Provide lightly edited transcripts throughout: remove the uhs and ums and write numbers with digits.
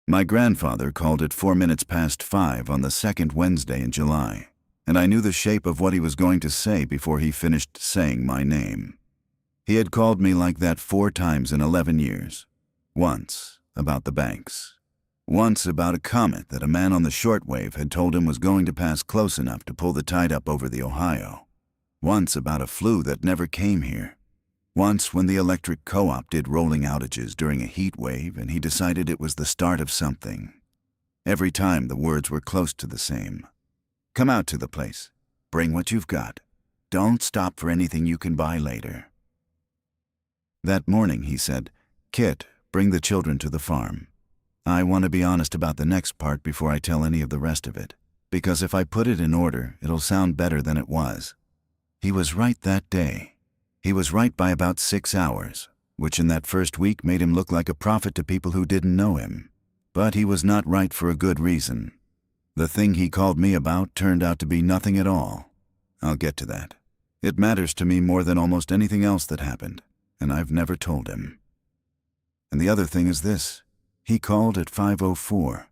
My grandfather called at 5 on the second Wednesday in July, and I knew the shape of what he was going to say before he finished saying my name. He had called me like that 4 times in 11 years. Once about the banks. Once about a comet that a man on the shortwave had told him was going to pass close enough to pull the tide up over the Ohio. Once about a flu that never came here. Once when the electric co-op did rolling outages during a heat wave and he decided it was the start of something. Every time the words were close to the same. Come out to the place. Bring what you've got. Don't stop for anything you can buy later. That morning he said, "Kit, bring the children to the farm." I want to be honest about the next part before I tell any of the rest of it, because if I put it in order, it'll sound better than it was. He was right that day. He was right by about 6 hours, which in that first week made him look like a prophet to people who didn't know him. But he was not right for a good reason. The thing he called me about turned out to be nothing at all. I'll get to that. It matters to me more than almost anything else that happened, and I've never told him. And the other thing is this. He called at 5:04.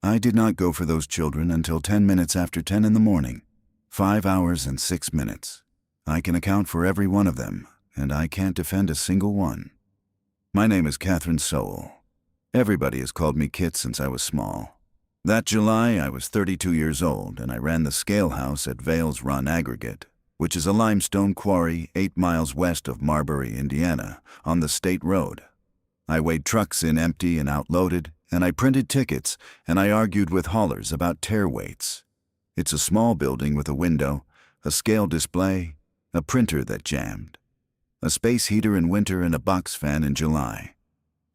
I did not go for those children until 10 minutes after 10 in the morning. 5 hours and 6 minutes. I can account for every one of them, and I can't defend a single one. My name is Catherine Sowell. Everybody has called me Kit since I was small. That July, I was 32 years old, and I ran the scale house at Vales Run Aggregate, which is a limestone quarry 8 miles west of Marbury, Indiana, on the state road. I weighed trucks in empty and outloaded, and I printed tickets, and I argued with haulers about tear weights. It's a small building with a window, a scale display, a printer that jammed, a space heater in winter and a box fan in July.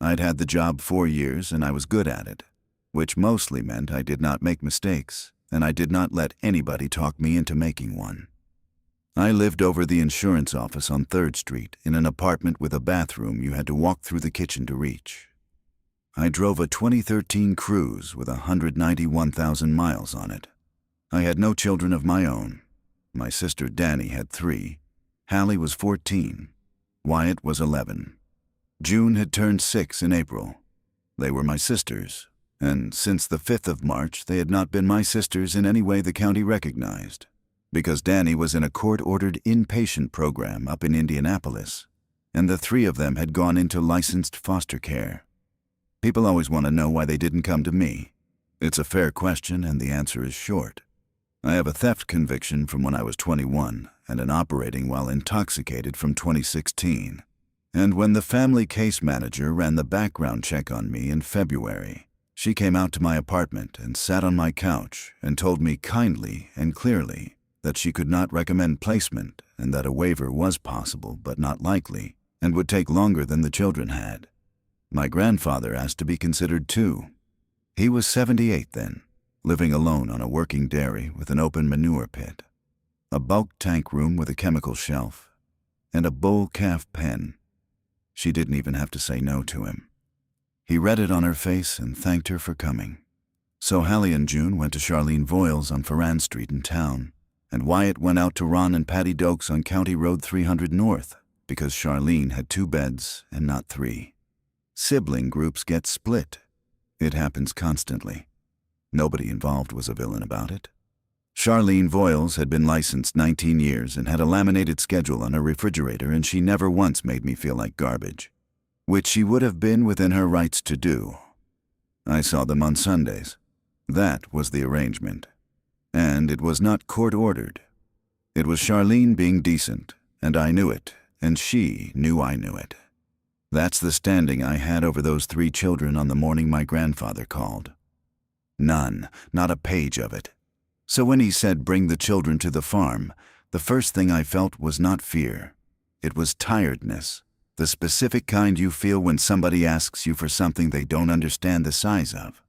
I'd had the job 4 years and I was good at it, which mostly meant I did not make mistakes, and I did not let anybody talk me into making one. I lived over the insurance office on 3rd Street in an apartment with a bathroom you had to walk through the kitchen to reach. I drove a 2013 Cruze with 191,000 miles on it. I had no children of my own. My sister Danny had 3. Hallie was 14. Wyatt was 11. June had turned 6 in April. They were my sisters, and since the 5th of March they had not been my sisters in any way the county recognized, because Danny was in a court-ordered inpatient program up in Indianapolis, and the 3 of them had gone into licensed foster care. People always want to know why they didn't come to me. It's a fair question, and the answer is short. I have a theft conviction from when I was 21 and an operating while intoxicated from 2016. And when the family case manager ran the background check on me in February, she came out to my apartment and sat on my couch and told me kindly and clearly that she could not recommend placement and that a waiver was possible but not likely and would take longer than the children had. My grandfather asked to be considered too. He was 78 then, living alone on a working dairy with an open manure pit, a bulk tank room with a chemical shelf, and a bull calf pen. She didn't even have to say no to him. He read it on her face and thanked her for coming. So Hallie and June went to Charlene Voiles on Ferran Street in town, and Wyatt went out to Ron and Patty Dokes on County Road 300 North because Charlene had 2 beds and not 3. Sibling groups get split. It happens constantly. Nobody involved was a villain about it. Charlene Voiles had been licensed 19 years and had a laminated schedule on her refrigerator, and she never once made me feel like garbage, which she would have been within her rights to do. I saw them on Sundays. That was the arrangement. And it was not court-ordered. It was Charlene being decent, and I knew it, and she knew I knew it. That's the standing I had over those 3 children on the morning my grandfather called. None, not a page of it. So when he said bring the children to the farm, the first thing I felt was not fear. It was tiredness, the specific kind you feel when somebody asks you for something they don't understand the size of.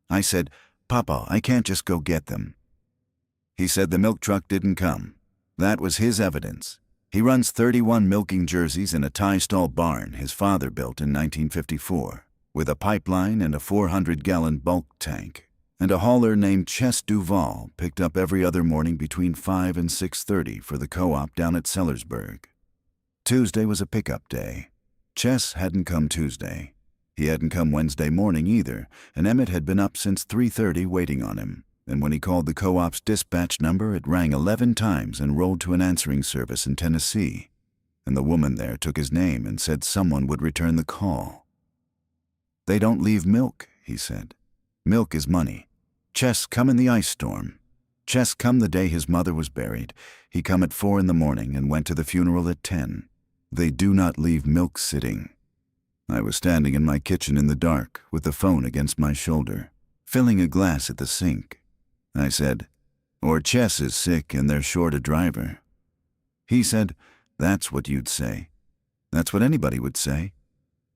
I said, "Papa, I can't just go get them." He said the milk truck didn't come. That was his evidence. He runs 31 milking jerseys in a tie-stall barn his father built in 1954, with a pipeline and a 400-gallon bulk tank. And a hauler named Chess Duval picked up every other morning between 5 and 6:30 for the co-op down at Sellersburg. Tuesday was a pickup day. Chess hadn't come Tuesday. He hadn't come Wednesday morning either, and Emmett had been up since 3:30 waiting on him. And when he called the co-op's dispatch number, it rang 11 times and rolled to an answering service in Tennessee. And the woman there took his name and said someone would return the call. "They don't leave milk," he said. "Milk is money. Chess come in the ice storm. Chess come the day his mother was buried. He come at 4 in the morning and went to the funeral at 10. They do not leave milk sitting." I was standing in my kitchen in the dark with the phone against my shoulder, filling a glass at the sink. I said, "Or Chess is sick and they're short a driver." He said, "That's what you'd say. That's what anybody would say.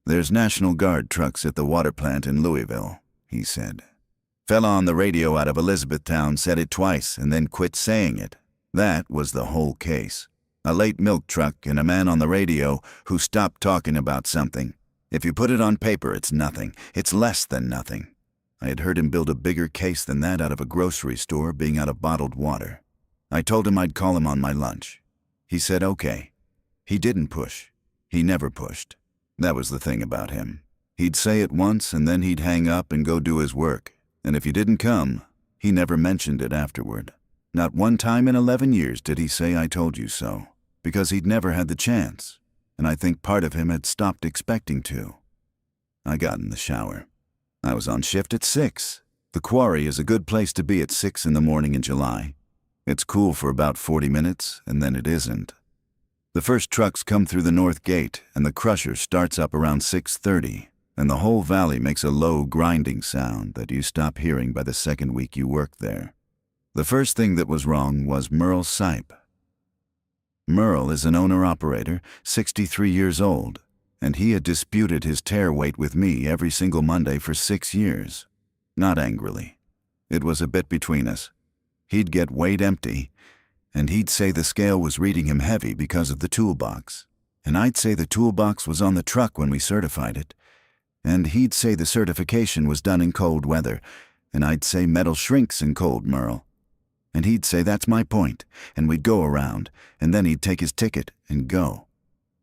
There's National Guard trucks at the water plant in Louisville," he said. "Fella on the radio out of Elizabethtown said it twice and then quit saying it. That was the whole case. A late milk truck and a man on the radio who stopped talking about something. If you put it on paper, it's nothing. It's less than nothing." I had heard him build a bigger case than that out of a grocery store being out of bottled water. I told him I'd call him on my lunch. He said okay. He didn't push. He never pushed. That was the thing about him. He'd say it once and then he'd hang up and go do his work. And if you didn't come, he never mentioned it afterward. Not one time in 11 years did he say "I told you so," because he'd never had the chance. And I think part of him had stopped expecting to. I got in the shower. I was on shift at 6. The quarry is a good place to be at 6 in the morning in July. It's cool for about 40 minutes, and then it isn't. The first trucks come through the north gate, and the crusher starts up around 6:30, and the whole valley makes a low, grinding sound that you stop hearing by the second week you work there. The first thing that was wrong was Merle Sipe. Merle is an owner-operator, 63 years old, and he had disputed his tear weight with me every single Monday for 6 years. Not angrily. It was a bit between us. He'd get weighed empty, and he'd say the scale was reading him heavy because of the toolbox. And I'd say the toolbox was on the truck when we certified it. And he'd say the certification was done in cold weather, and I'd say metal shrinks in cold, Merle. And he'd say that's my point, and we'd go around, and then he'd take his ticket and go.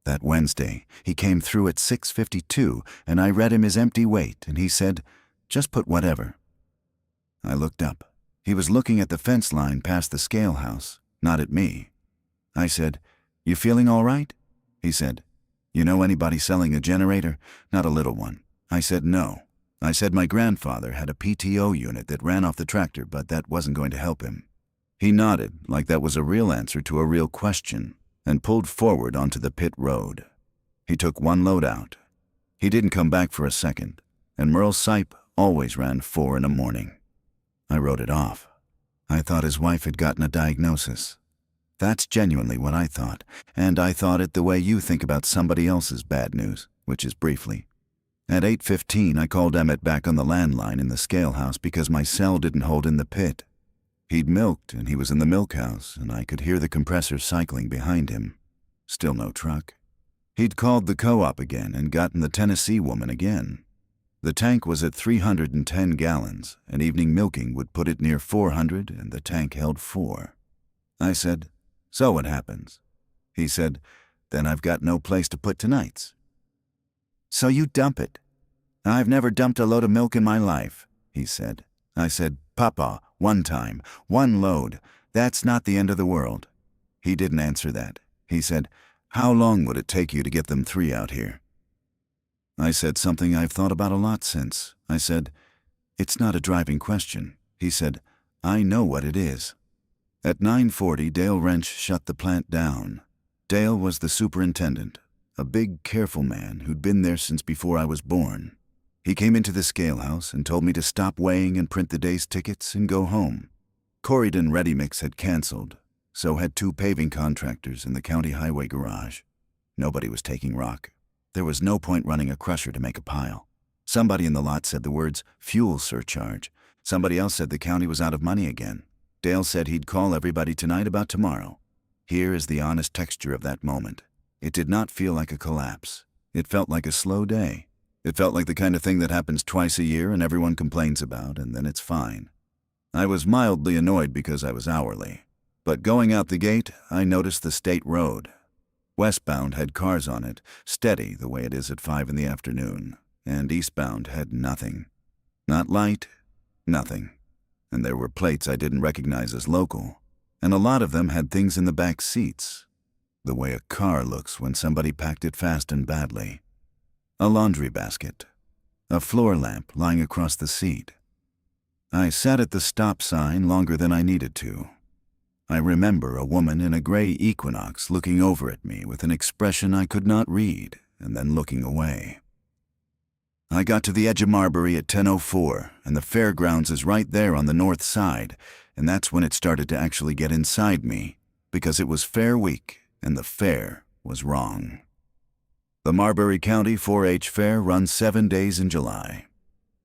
That Wednesday, he came through at 6:52, and I read him his empty weight, and he said, "Just put whatever." I looked up. He was looking at the fence line past the scale house, not at me. I said, "You feeling all right?" He said, "You know anybody selling a generator? Not a little one." I said, "No." I said my grandfather had a PTO unit that ran off the tractor, but that wasn't going to help him. He nodded, like that was a real answer to a real question, and pulled forward onto the pit road. He took one load out. He didn't come back for a second, and Merle Sipe always ran 4 in the morning. I wrote it off. I thought his wife had gotten a diagnosis. That's genuinely what I thought, and I thought it the way you think about somebody else's bad news, which is briefly. At 8:15, I called Emmett back on the landline in the scale house because my cell didn't hold in the pit. He'd milked, and he was in the milk house, and I could hear the compressor cycling behind him. Still no truck. He'd called the co-op again and gotten the Tennessee woman again. The tank was at 310 gallons, and evening milking would put it near 400, and the tank held 4. I said, "So what happens?" He said, "Then I've got no place to put tonight's." "So you dump it." "I've never dumped a load of milk in my life," he said. I said, "Papa, one time, one load, that's not the end of the world." He didn't answer that. He said, "How long would it take you to get them 3 out here?" I said something I've thought about a lot since. I said, "It's not a driving question." He said, "I know what it is." At 9:40, Dale Wrench shut the plant down. Dale was the superintendent, a big, careful man who'd been there since before I was born. He came into the scale house and told me to stop weighing and print the day's tickets and go home. Corydon Ready Mix had canceled, so had 2 paving contractors in the county highway garage. Nobody was taking rock. There was no point running a crusher to make a pile. Somebody in the lot said the words fuel surcharge. Somebody else said the county was out of money again. Dale said he'd call everybody tonight about tomorrow. Here is the honest texture of that moment. It did not feel like a collapse. It felt like a slow day. It felt like the kind of thing that happens twice a year and everyone complains about, and then it's fine. I was mildly annoyed because I was hourly. But going out the gate, I noticed the state road. Westbound had cars on it, steady the way it is at 5 in the afternoon, and eastbound had nothing. Not light, nothing. And there were plates I didn't recognize as local, and a lot of them had things in the back seats, the way a car looks when somebody packed it fast and badly. A laundry basket, a floor lamp lying across the seat. I sat at the stop sign longer than I needed to. I remember a woman in a gray Equinox looking over at me with an expression I could not read, and then looking away. I got to the edge of Marbury at 10:04, and the fairgrounds is right there on the north side, and that's when it started to actually get inside me, because it was Fair Week, and the fair was wrong. The Marbury County 4-H Fair runs 7 days in July.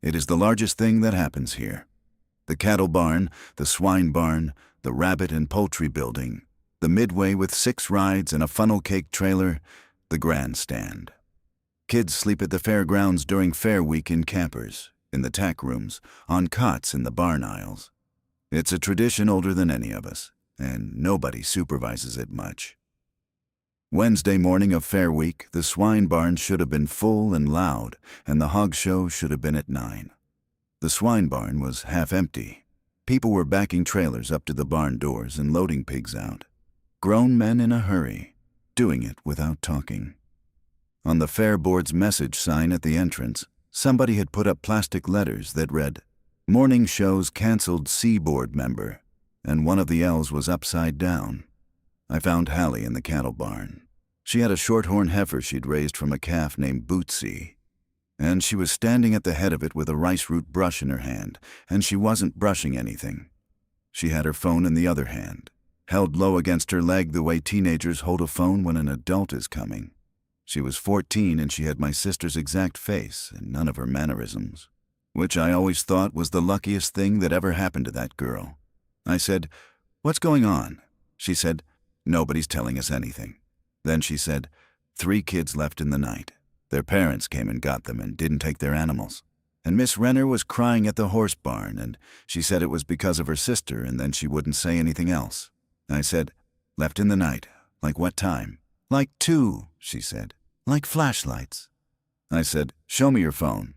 It is the largest thing that happens here. The cattle barn, the swine barn, the rabbit and poultry building, the midway with 6 rides and a funnel cake trailer, the grandstand. Kids sleep at the fairgrounds during Fair Week in campers, in the tack rooms, on cots in the barn aisles. It's a tradition older than any of us, and nobody supervises it much. Wednesday morning of Fair Week, the swine barn should have been full and loud, and the hog show should have been at 9. The swine barn was half empty. People were backing trailers up to the barn doors and loading pigs out. Grown men in a hurry, doing it without talking. On the fair board's message sign at the entrance, somebody had put up plastic letters that read, "Morning Show's Cancelled Seaboard Member," and one of the L's was upside down. I found Hallie in the cattle barn. She had a shorthorn heifer she'd raised from a calf named Bootsy, and she was standing at the head of it with a rice root brush in her hand, and she wasn't brushing anything. She had her phone in the other hand, held low against her leg the way teenagers hold a phone when an adult is coming. She was 14 and she had my sister's exact face and none of her mannerisms, which I always thought was the luckiest thing that ever happened to that girl. I said, "What's going on?" She said, "Nobody's telling us anything." Then she said, 3 kids left in the night. Their parents came and got them and didn't take their animals. And Miss Renner was crying at the horse barn, and she said it was because of her sister, and then she wouldn't say anything else. I said, "Left in the night. Like what time?" "Like 2, she said. "Like flashlights." I said, "Show me your phone."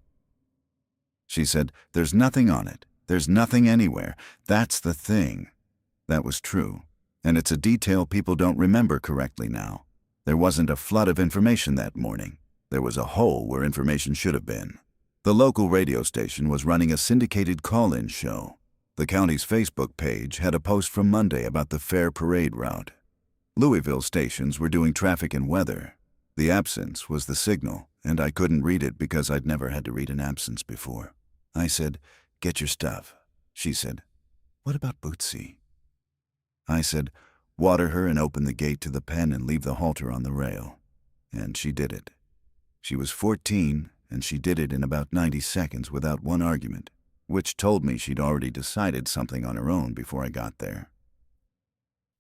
She said, "There's nothing on it. There's nothing anywhere. That's the thing." That was true, and it's a detail people don't remember correctly now. There wasn't a flood of information that morning. There was a hole where information should have been. The local radio station was running a syndicated call-in show. The county's Facebook page had a post from Monday about the fair parade route. Louisville stations were doing traffic and weather. The absence was the signal, and I couldn't read it because I'd never had to read an absence before. I said, "Get your stuff." She said, "What about Bootsy?" I said, "Water her and open the gate to the pen and leave the halter on the rail." And she did it. She was 14, and she did it in about 90 seconds without one argument, which told me she'd already decided something on her own before I got there.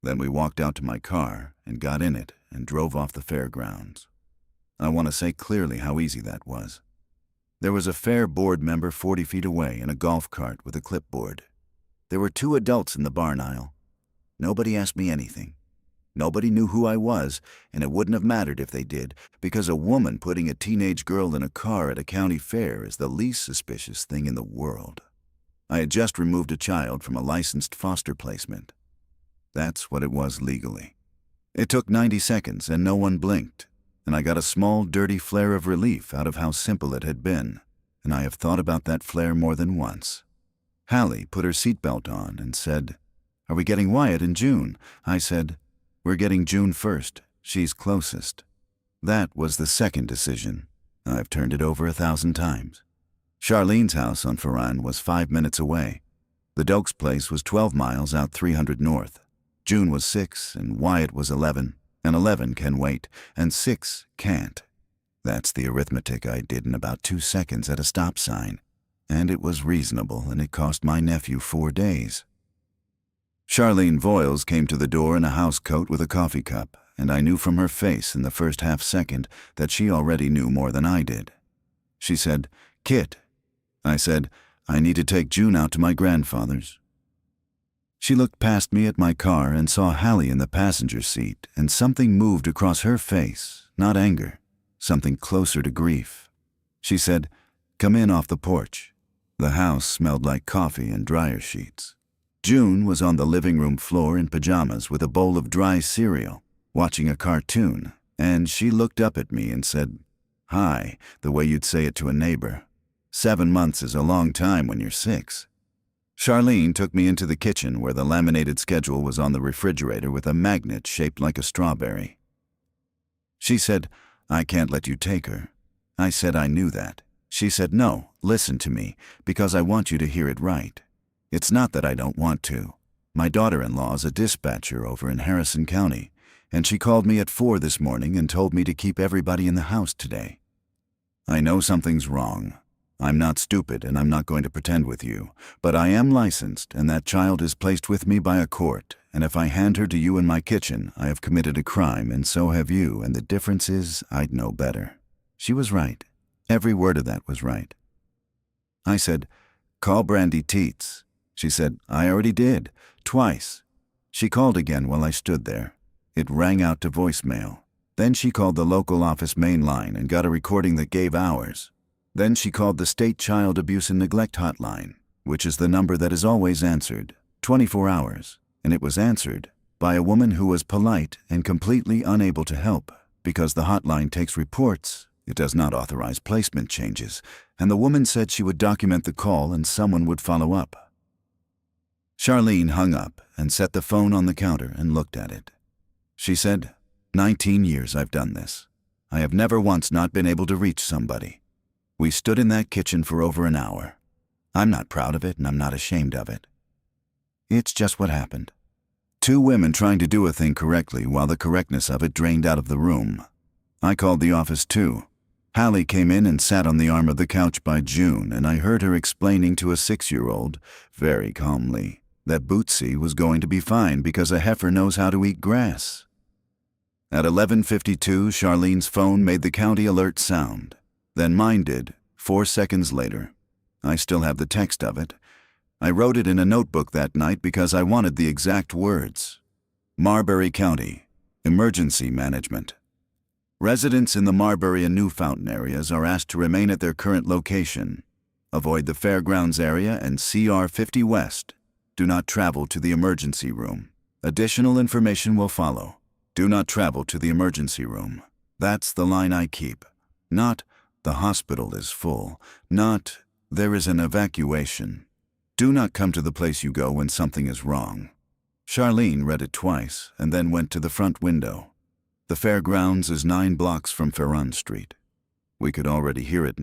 Then we walked out to my car and got in it and drove off the fairgrounds. I want to say clearly how easy that was. There was a fair board member 40 feet away in a golf cart with a clipboard. There were 2 adults in the barn aisle. Nobody asked me anything. Nobody knew who I was, and it wouldn't have mattered if they did, because a woman putting a teenage girl in a car at a county fair is the least suspicious thing in the world. I had just removed a child from a licensed foster placement. That's what it was legally. It took 90 seconds, and no one blinked, and I got a small, dirty flare of relief out of how simple it had been, and I have thought about that flare more than once. Hallie put her seatbelt on and said, "Are we getting Wyatt in June?" I said, "We're getting June 1st. She's closest." That was the second decision. I've turned it over 1,000 times. Charlene's house on Ferran was 5 minutes away. The Dokes' place was 12 miles out 300 north. June was 6, and Wyatt was 11, and 11 can wait, and 6 can't. That's the arithmetic I did in about 2 seconds at a stop sign, and it was reasonable, and it cost my nephew 4 days. Charlene Voiles came to the door in a house coat with a coffee cup, and I knew from her face in the first half second that she already knew more than I did. She said, "Kit." I said, "I need to take June out to my grandfather's." She looked past me at my car and saw Hallie in the passenger seat, and something moved across her face, not anger, something closer to grief. She said, "Come in off the porch." The house smelled like coffee and dryer sheets. June was on the living room floor in pajamas with a bowl of dry cereal, watching a cartoon, and she looked up at me and said, "Hi," the way you'd say it to a neighbor. 7 months is a long time when you're 6. Charlene took me into the kitchen where the laminated schedule was on the refrigerator with a magnet shaped like a strawberry. She said, "I can't let you take her." I said I knew that. She said, "No, listen to me, because I want you to hear it right. It's not that I don't want to. My daughter-in-law's a dispatcher over in Harrison County, and she called me at 4 this morning and told me to keep everybody in the house today. I know something's wrong. I'm not stupid and I'm not going to pretend with you, but I am licensed and that child is placed with me by a court, and if I hand her to you in my kitchen, I have committed a crime and so have you, and the difference is I'd know better." She was right. Every word of that was right. I said, "Call Brandy Teets." She said, "I already did, twice." She called again while I stood there. It rang out to voicemail. Then she called the local office main line and got a recording that gave hours. Then she called the State Child Abuse and Neglect Hotline, which is the number that is always answered, 24 hours, and it was answered by a woman who was polite and completely unable to help because the hotline takes reports. It does not authorize placement changes, and the woman said she would document the call and someone would follow up. Charlene hung up and set the phone on the counter and looked at it. She said, 19 years I've done this. I have never once not been able to reach somebody. We stood in that kitchen for over an hour. I'm not proud of it and I'm not ashamed of it. It's just what happened. 2 women trying to do a thing correctly while the correctness of it drained out of the room. I called the office too. Hallie came in and sat on the arm of the couch by June, and I heard her explaining to a 6-year-old, very calmly, that Bootsy was going to be fine because a heifer knows how to eat grass. At 11:52, Charlene's phone made the county alert sound. Then mine did, 4 seconds later. I still have the text of it. I wrote it in a notebook that night because I wanted the exact words. Marbury County, Emergency Management. Residents in the Marbury and New Fountain areas are asked to remain at their current location. Avoid the fairgrounds area and CR 50 West. Do not travel to the emergency room. Additional information will follow. Do not travel to the emergency room. That's the line I keep. Not, the hospital is full. Not, there is an evacuation. Do not come to the place you go when something is wrong. Charlene read it twice and then went to the front window. The fairgrounds is 9 blocks from Ferron Street. We could already hear it.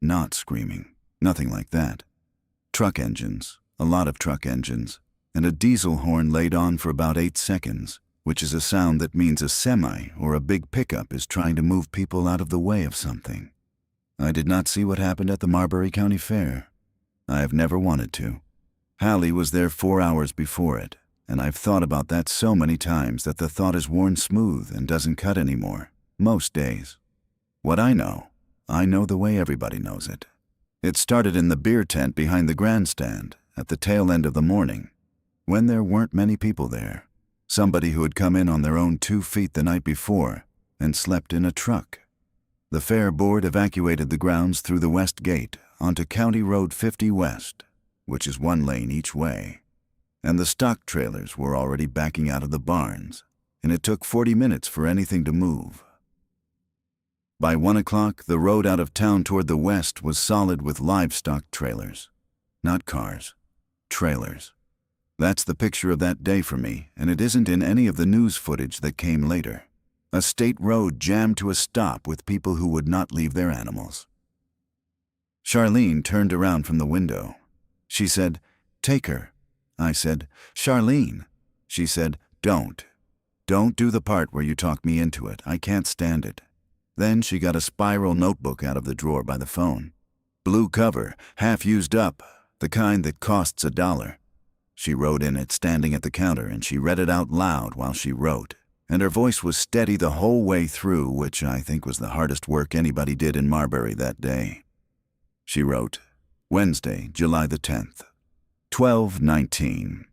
Not screaming. Nothing like that. Truck engines. A lot of truck engines. And a diesel horn laid on for about 8 seconds, which is a sound that means a semi or a big pickup is trying to move people out of the way of something. I did not see what happened at the Marbury County Fair. I have never wanted to. Hallie was there 4 hours before it, and I've thought about that so many times that the thought is worn smooth and doesn't cut anymore, most days. What I know the way everybody knows it. It started in the beer tent behind the grandstand at the tail end of the morning, when there weren't many people there. Somebody who had come in on their own 2 feet the night before and slept in a truck. The fair board evacuated the grounds through the west gate onto County Road 50 West, which is 1 lane each way. And the stock trailers were already backing out of the barns, and it took 40 minutes for anything to move. By 1 o'clock, the road out of town toward the west was solid with livestock trailers. Not cars, trailers. That's the picture of that day for me, and it isn't in any of the news footage that came later. A state road jammed to a stop with people who would not leave their animals. Charlene turned around from the window. She said, "Take her." I said, "Charlene." She said, "Don't. Don't do the part where you talk me into it. I can't stand it." Then she got a spiral notebook out of the drawer by the phone. Blue cover, half used up, the kind that costs $1. She wrote in it standing at the counter, and she read it out loud while she wrote. And her voice was steady the whole way through, which I think was the hardest work anybody did in Marbury that day. She wrote, Wednesday, July the 10th, 12:19.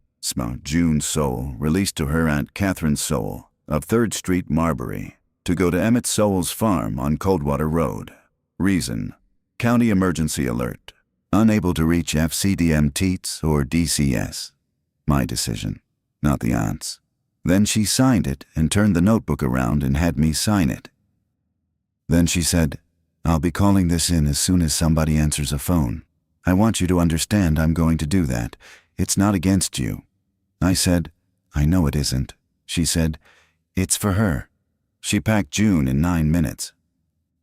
June Sowell released to her Aunt Catherine Sowell of 3rd Street, Marbury, to go to Emmett Sowell's farm on Coldwater Road. Reason, County emergency alert. Unable to reach FCDM Teats or DCS. My decision, not the aunt's. Then she signed it and turned the notebook around and had me sign it. Then she said, "I'll be calling this in as soon as somebody answers a phone. I want you to understand I'm going to do that. It's not against you." I said, "I know it isn't." She said, "It's for her." She packed June in 9 minutes.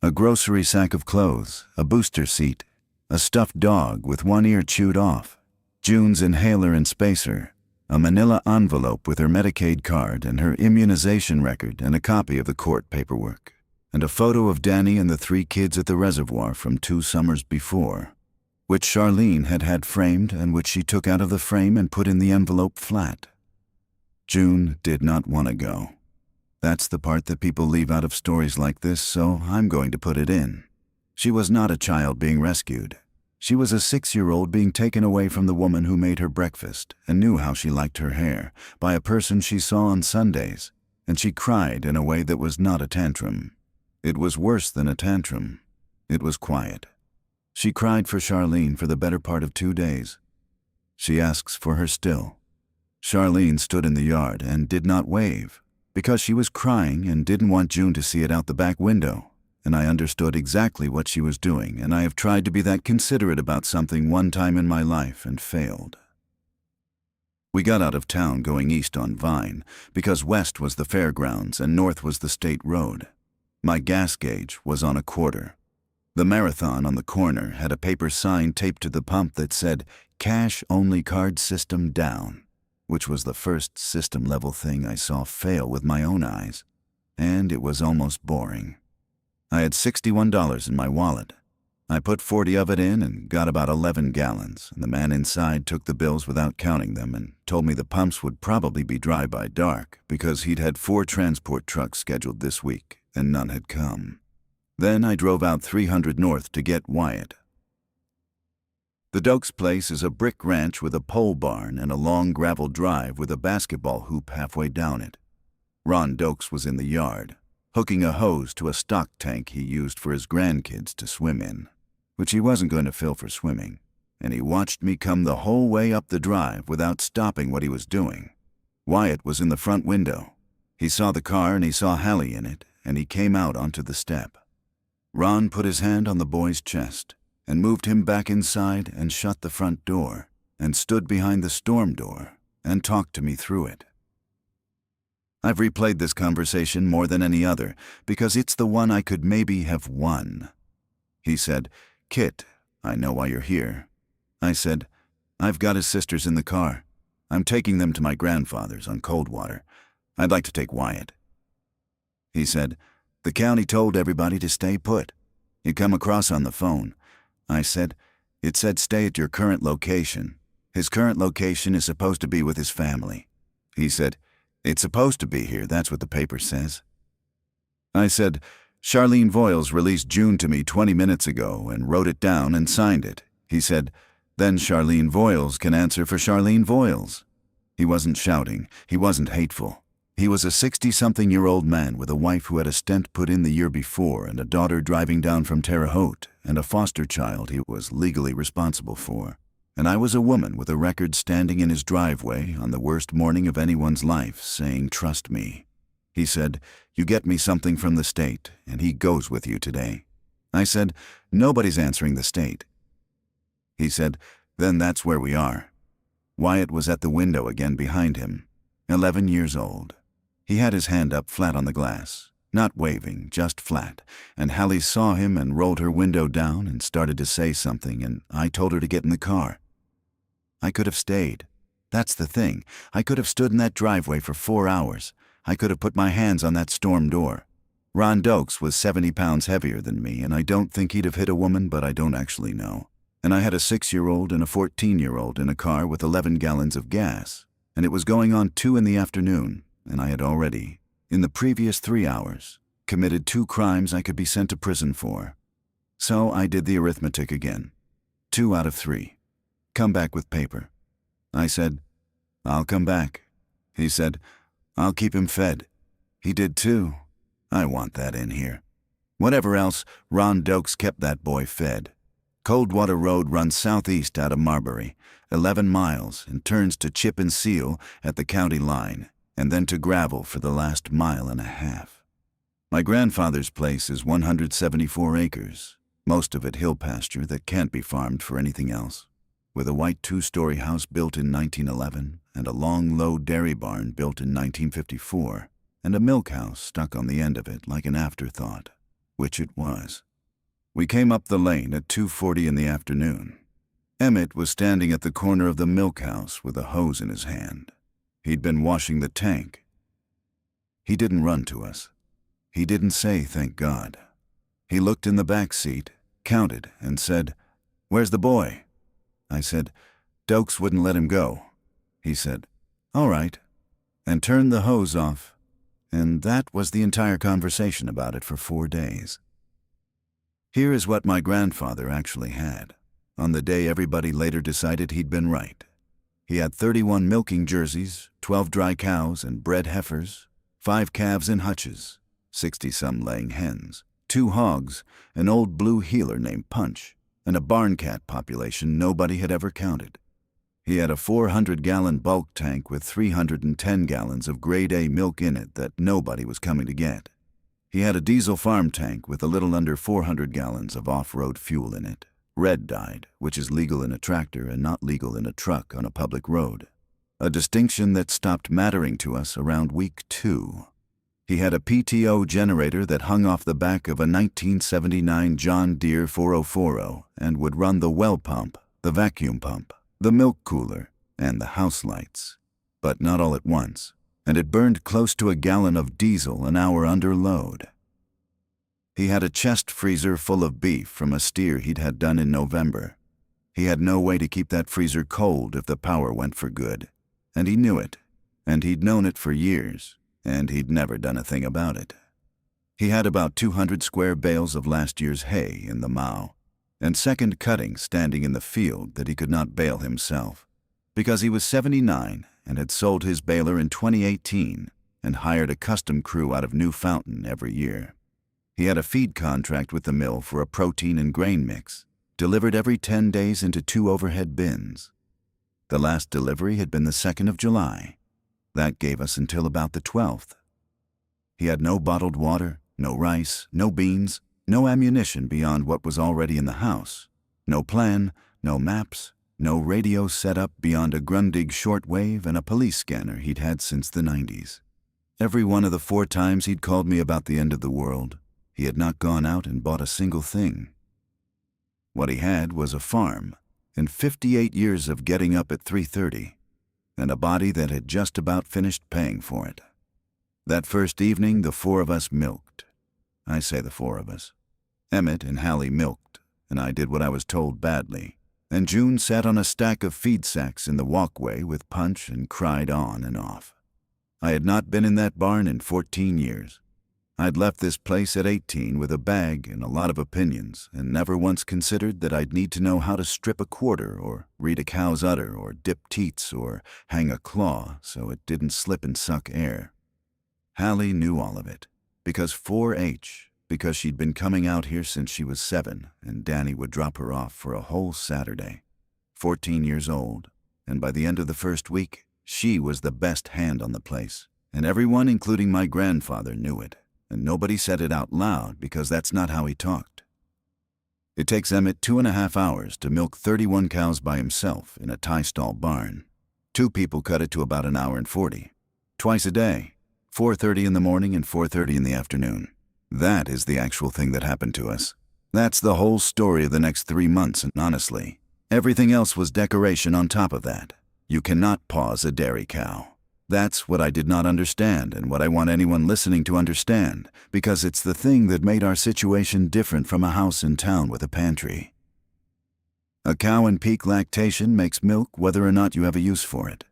A grocery sack of clothes, a booster seat, a stuffed dog with one ear chewed off, June's inhaler and spacer, a manila envelope with her Medicaid card and her immunization record and a copy of the court paperwork, and a photo of Danny and the 3 kids at the reservoir from 2 summers before, which Charlene had had framed and which she took out of the frame and put in the envelope flat. June did not want to go. That's the part that people leave out of stories like this, so I'm going to put it in. She was not a child being rescued. She was a 6-year-old being taken away from the woman who made her breakfast and knew how she liked her hair, by a person she saw on Sundays, and she cried in a way that was not a tantrum. It was worse than a tantrum. It was quiet. She cried for Charlene for the better part of 2 days. She asks for her still. Charlene stood in the yard and did not wave, because she was crying and didn't want June to see it out the back window, and I understood exactly what she was doing, and I have tried to be that considerate about something one time in my life and failed. We got out of town going east on Vine, because west was the fairgrounds and north was the state road. My gas gauge was on a quarter. The Marathon on the corner had a paper sign taped to the pump that said, "Cash only card system down," which was the first system-level thing I saw fail with my own eyes, and it was almost boring. I had $61 in my wallet. I put 40 of it in and got about 11 gallons, and the man inside took the bills without counting them and told me the pumps would probably be dry by dark because he'd had 4 transport trucks scheduled this week, and none had come. Then I drove out 300 north to get Wyatt. The Dokes place is a brick ranch with a pole barn and a long gravel drive with a basketball hoop halfway down it. Ron Dokes was in the yard, hooking a hose to a stock tank he used for his grandkids to swim in, which he wasn't going to fill for swimming, and he watched me come the whole way up the drive without stopping what he was doing. Wyatt was in the front window. He saw the car and he saw Hallie in it, and he came out onto the step. Ron put his hand on the boy's chest and moved him back inside and shut the front door and stood behind the storm door and talked to me through it. I've replayed this conversation more than any other because it's the one I could maybe have won. He said, "Kit, I know why you're here." I said, "I've got his sisters in the car. I'm taking them to my grandfather's on Coldwater. I'd like to take Wyatt." He said, "The county told everybody to stay put. It come across on the phone." I said, "It said stay at your current location. His current location is supposed to be with his family." He said, "It's supposed to be here, that's what the paper says." I said, "Charlene Voiles released June to me 20 minutes ago and wrote it down and signed it." He said, "Then Charlene Voiles can answer for Charlene Voiles." He wasn't shouting, he wasn't hateful. He was a 60-something-year-old man with a wife who had a stent put in the year before and a daughter driving down from Terre Haute and a foster child he was legally responsible for. And I was a woman with a record standing in his driveway on the worst morning of anyone's life saying, "Trust me." He said, "You get me something from the state, and he goes with you today." I said, "Nobody's answering the state." He said, "Then that's where we are." Wyatt was at the window again behind him, 11 years old. He had his hand up flat on the glass, not waving, just flat, and Hallie saw him and rolled her window down and started to say something, and I told her to get in the car. I could have stayed. That's the thing. I could have stood in that driveway for 4 hours. I could have put my hands on that storm door. Ron Dokes was 70 pounds heavier than me, and I don't think he'd have hit a woman, but I don't actually know. And I had a 6-year-old and a 14-year-old in a car with 11 gallons of gas, and it was going on 2 in the afternoon, and I had already, in the previous 3 hours, committed 2 crimes I could be sent to prison for. So I did the arithmetic again. 2 out of 3. Come back with paper. I said, "I'll come back." He said, "I'll keep him fed." He did too. I want that in here. Whatever else, Ron Dokes kept that boy fed. Coldwater Road runs southeast out of Marbury, 11 miles, and turns to chip and seal at the county line, and then to gravel for the last mile and a half. My grandfather's place is 174 acres, most of it hill pasture that can't be farmed for anything else, with a white two-story house built in 1911 and a long, low dairy barn built in 1954, and a milk house stuck on the end of it like an afterthought, which it was. We came up the lane at 2:40 in the afternoon. Emmett was standing at the corner of the milk house with a hose in his hand. He'd been washing the tank. He didn't run to us. He didn't say, "Thank God." He looked in the back seat, counted, and said, "Where's the boy?" I said, "Dokes wouldn't let him go." He said, "All right," and turned the hose off, and that was the entire conversation about it for 4 days. Here is what my grandfather actually had, on the day everybody later decided he'd been right. He had 31 milking jerseys, 12 dry cows and bred heifers, 5 calves in hutches, 60-some laying hens, 2 hogs, an old blue heeler named Punch, and a barn cat population nobody had ever counted. He had a 400-gallon bulk tank with 310 gallons of grade A milk in it that nobody was coming to get. He had a diesel farm tank with a little under 400 gallons of off-road fuel in it, red-dyed, which is legal in a tractor and not legal in a truck on a public road, a distinction that stopped mattering to us around week 2. He had a PTO generator that hung off the back of a 1979 John Deere 4040 and would run the well pump, the vacuum pump, the milk cooler, and the house lights, but not all at once, and it burned close to a gallon of diesel an hour under load. He had a chest freezer full of beef from a steer he'd had done in November. He had no way to keep that freezer cold if the power went for good, and he knew it, and he'd known it for years, and he'd never done a thing about it. He had about 200 square bales of last year's hay in the mow, and second cutting standing in the field that he could not bale himself, because he was 79 and had sold his baler in 2018 and hired a custom crew out of New Fountain every year. He had a feed contract with the mill for a protein and grain mix, delivered every 10 days into 2 overhead bins. The last delivery had been the 2nd of July. That gave us until about the 12th. He had no bottled water, no rice, no beans, no ammunition beyond what was already in the house, no plan, no maps, no radio set up beyond a Grundig shortwave and a police scanner he'd had since the 90s. Every one of the 4 times he'd called me about the end of the world, he had not gone out and bought a single thing. What he had was a farm, and 58 years of getting up at 3:30, and a body that had just about finished paying for it. That first evening, the 4 of us milked. I say the 4 of us. Emmett and Hallie milked, and I did what I was told badly, and June sat on a stack of feed sacks in the walkway with Punch and cried on and off. I had not been in that barn in 14 years. I'd left this place at 18 with a bag and a lot of opinions, and never once considered that I'd need to know how to strip a quarter or read a cow's udder or dip teats or hang a claw so it didn't slip and suck air. Hallie knew all of it, because 4-H, because she'd been coming out here since she was 7, and Danny would drop her off for a whole Saturday. 14 years old, and by the end of the first week, she was the best hand on the place, and everyone, including my grandfather, knew it. And nobody said it out loud because that's not how he talked. It takes Emmett 2.5 hours to milk 31 cows by himself in a tie-stall barn. 2 people cut it to about 1 hour and 40. Twice a day, 4:30 in the morning and 4:30 in the afternoon. That is the actual thing that happened to us. That's the whole story of the next 3 months, and honestly, everything else was decoration on top of that. You cannot pause a dairy cow. That's what I did not understand and what I want anyone listening to understand, because it's the thing that made our situation different from a house in town with a pantry. A cow in peak lactation makes milk whether or not you have a use for it.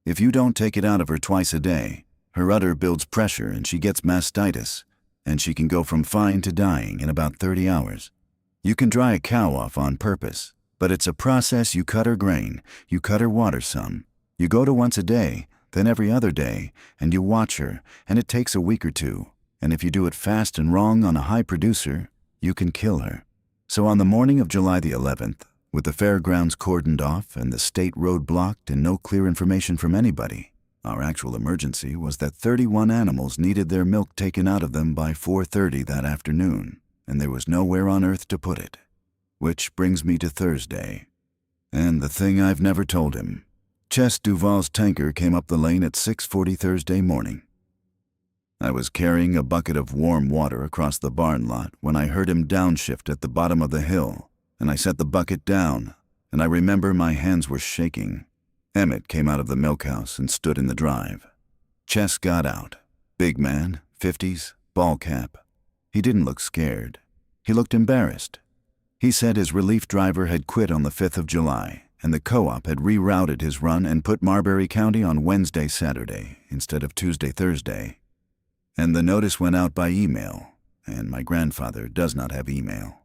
If you don't take it out of her twice a day, her udder builds pressure and she gets mastitis, and she can go from fine to dying in about 30 hours. You can dry a cow off on purpose, but it's a process. You cut her grain, you cut her water some, you go to once a day, then every other day, and you watch her, and it takes a week or 2, and if you do it fast and wrong on a high producer, you can kill her. So on the morning of July the 11th, with the fairgrounds cordoned off and the state road blocked and no clear information from anybody, our actual emergency was that 31 animals needed their milk taken out of them by 4:30 that afternoon, and there was nowhere on earth to put it. Which brings me to Thursday. And the thing I've never told him. Chess Duval's tanker came up the lane at 6:40 Thursday morning. I was carrying a bucket of warm water across the barn lot when I heard him downshift at the bottom of the hill, and I set the bucket down, and I remember my hands were shaking. Emmett came out of the milk house and stood in the drive. Chess got out. Big man, 50s, ball cap. He didn't look scared. He looked embarrassed. He said his relief driver had quit on the 5th of July, and the co-op had rerouted his run and put Marbury County on Wednesday, Saturday, instead of Tuesday, Thursday. And the notice went out by email, and my grandfather does not have email.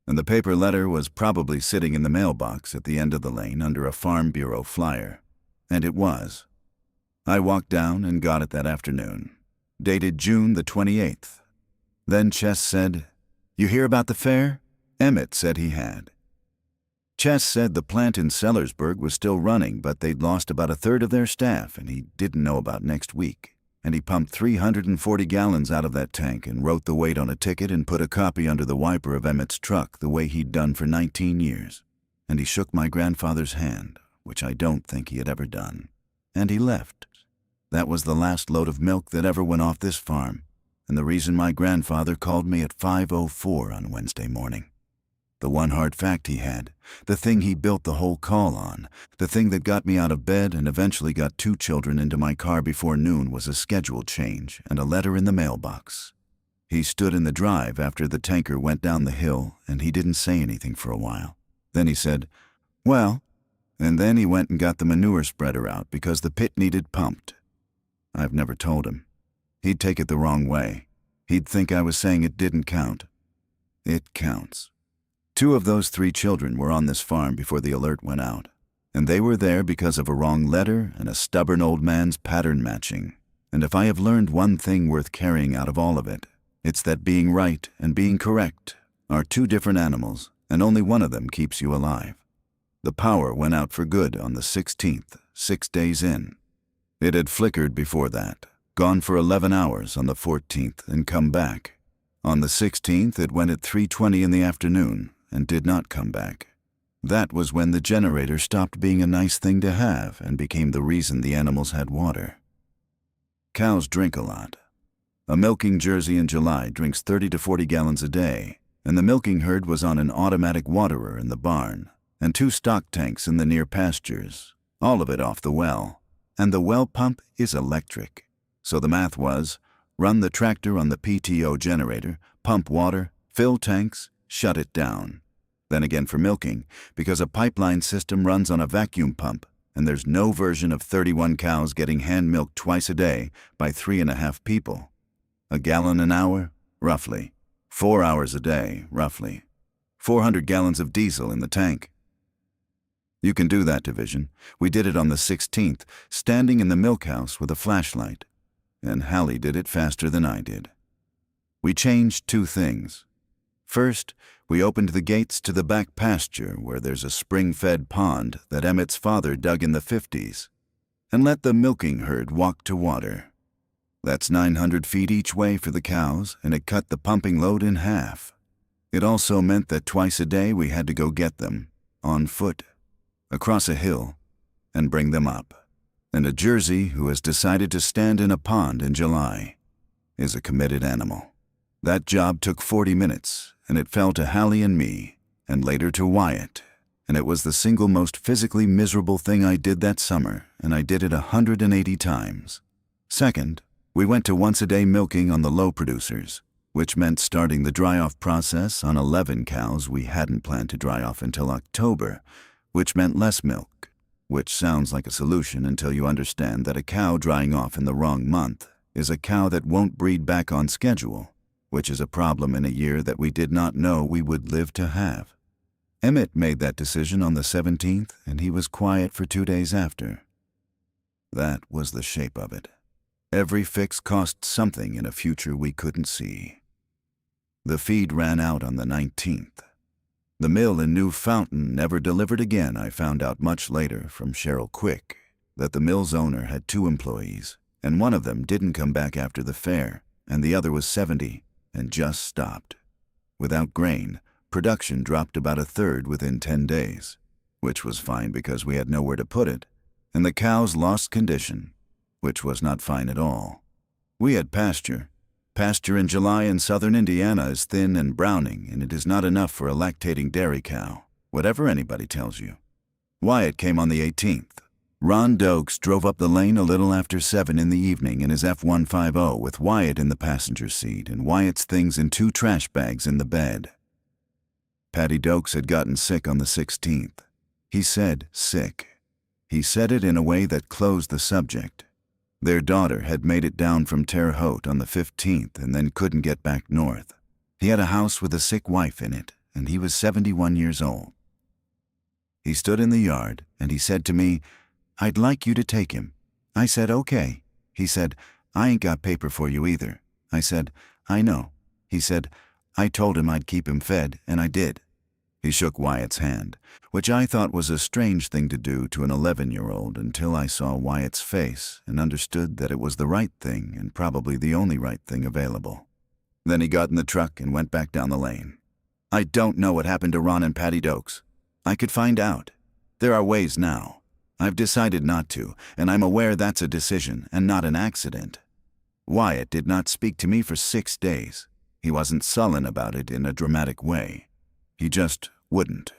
And the paper letter was probably sitting in the mailbox at the end of the lane under a Farm Bureau flyer. And it was. I walked down and got it that afternoon, dated June the 28th. Then Chess said, "You hear about the fair?" Emmett said he had. Chess said the plant in Sellersburg was still running, but they'd lost about a third of their staff, and he didn't know about next week. And he pumped 340 gallons out of that tank and wrote the weight on a ticket and put a copy under the wiper of Emmett's truck the way he'd done for 19 years. And he shook my grandfather's hand, which I don't think he had ever done. And he left. That was the last load of milk that ever went off this farm, and the reason my grandfather called me at 5:04 on Wednesday morning. The one hard fact he had, the thing he built the whole call on, the thing that got me out of bed and eventually got 2 children into my car before noon was a schedule change and a letter in the mailbox. He stood in the drive after the tanker went down the hill, and he didn't say anything for a while. Then he said, "Well," and then he went and got the manure spreader out because the pit needed pumped. I've never told him. He'd take it the wrong way. He'd think I was saying it didn't count. It counts. 2 of those 3 children were on this farm before the alert went out, and they were there because of a wrong letter and a stubborn old man's pattern matching. And if I have learned one thing worth carrying out of all of it, it's that being right and being correct are 2 different animals, and only one of them keeps you alive. The power went out for good on the 16th, 6 days in. It had flickered before that, gone for 11 hours on the 14th, and come back. On the 16th, it went at 3:20 in the afternoon, and did not come back. That was when the generator stopped being a nice thing to have and became the reason the animals had water. Cows drink a lot. A milking Jersey in July drinks 30 to 40 gallons a day, and the milking herd was on an automatic waterer in the barn, and 2 stock tanks in the near pastures, all of it off the well. And the well pump is electric. So the math was, run the tractor on the PTO generator, pump water, fill tanks, shut it down. Then again for milking, because a pipeline system runs on a vacuum pump, and there's no version of 31 cows getting hand milked twice a day by 3.5 people. A gallon an hour, roughly. 4 hours a day, roughly. 400 gallons of diesel in the tank. You can do that division. We did it on the 16th, standing in the milk house with a flashlight. And Hallie did it faster than I did. We changed 2 things. First, we opened the gates to the back pasture where there's a spring-fed pond that Emmett's father dug in the 50s, and let the milking herd walk to water. That's 900 feet each way for the cows, and it cut the pumping load in half. It also meant that twice a day we had to go get them, on foot, across a hill, and bring them up. And a Jersey who has decided to stand in a pond in July is a committed animal. That job took 40 minutes, and it fell to Hallie and me, and later to Wyatt, and it was the single most physically miserable thing I did that summer, and I did it 180 times. Second, we went to once-a-day milking on the low producers, which meant starting the dry-off process on 11 cows we hadn't planned to dry off until October, which meant less milk, which sounds like a solution until you understand that a cow drying off in the wrong month is a cow that won't breed back on schedule, which is a problem in a year that we did not know we would live to have. Emmett made that decision on the 17th, and he was quiet for 2 days after. That was the shape of it. Every fix cost something in a future we couldn't see. The feed ran out on the 19th. The mill in New Fountain never delivered again. I found out much later from Cheryl Quick that the mill's owner had 2 employees, and one of them didn't come back after the fair, and the other was 70 and just stopped. Without grain, production dropped about 1/3 within 10 days, which was fine because we had nowhere to put it, and the cows lost condition, which was not fine at all. We had pasture. Pasture in July in southern Indiana is thin and browning, and it is not enough for a lactating dairy cow, whatever anybody tells you. Wyatt came on the 18th. Ron Dokes drove up the lane a little after 7 in the evening in his F-150 with Wyatt in the passenger seat and Wyatt's things in 2 trash bags in the bed. Patty Dokes had gotten sick on the 16th. He said sick. He said it in a way that closed the subject. Their daughter had made it down from Terre Haute on the 15th and then couldn't get back north. He had a house with a sick wife in it, and he was 71 years old. He stood in the yard, and he said to me, "I'd like you to take him." I said, "Okay." He said, "I ain't got paper for you either." I said, "I know." He said, "I told him I'd keep him fed, and I did." He shook Wyatt's hand, which I thought was a strange thing to do to an 11-year-old until I saw Wyatt's face and understood that it was the right thing and probably the only right thing available. Then he got in the truck and went back down the lane. I don't know what happened to Ron and Patty Dokes. I could find out. There are ways now. I've decided not to, and I'm aware that's a decision and not an accident. Wyatt did not speak to me for 6 days. He wasn't sullen about it in a dramatic way. He just wouldn't.